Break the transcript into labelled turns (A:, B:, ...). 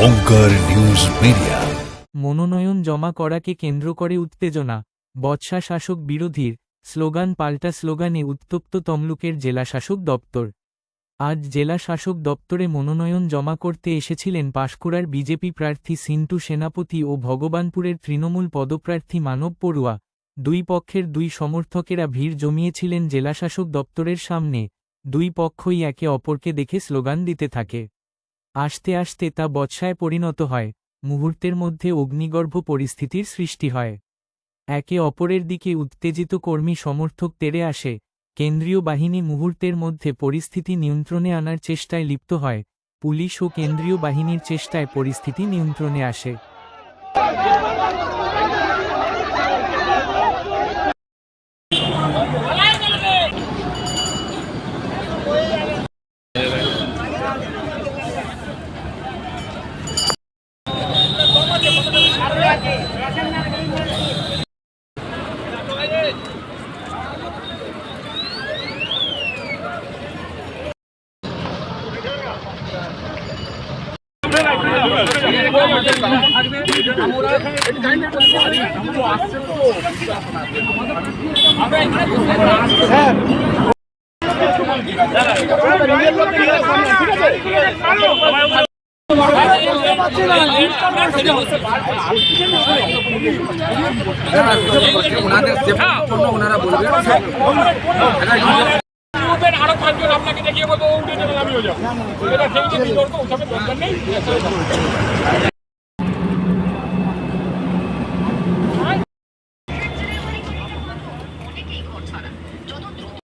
A: ওঙ্কার news media.
B: মনোনয়ন জমা করাকে কেন্দ্র করে উত্তেজনা, বৎসা শাসক বিরোধীর স্লোগান পাল্টা স্লোগানে উত্তপ্ত তমলুকের জেলাশাসক দপ্তর। আজ জেলা শাসক দপ্তরে মনোনয়ন জমা করতে এসেছিলেন পাঁশকুড়ার বিজেপি প্রার্থী সিন্টু সেনাপতি ও ভগবানপুরের তৃণমূল পদপ্রার্থী মানব পড়ুয়া। দুই পক্ষের দুই সমর্থকেরা ভিড় জমিয়েছিলেন জেলাশাসক দপ্তরের সামনে। দুই পক্ষই একে অপরকে দেখে স্লোগান দিতে থাকে। আস্তে আস্তে তা বৎসায় পরিণত হয়। মুহূর্তের মধ্যে অগ্নিগর্ভ পরিস্থিতির সৃষ্টি হয়। একে অপরের দিকে উত্তেজিত কর্মী সমর্থক তেড়ে আসে। কেন্দ্রীয় বাহিনী মুহূর্তের মধ্যে পরিস্থিতি নিয়ন্ত্রণে আনার চেষ্টায় লিপ্ত হয়। পুলিশ ও কেন্দ্রীয় বাহিনীর চেষ্টায় পরিস্থিতি নিয়ন্ত্রণে আসে।
C: আরো পাঁচজন আপনাকে দেখিয়ে বলবো আমিও যাবো।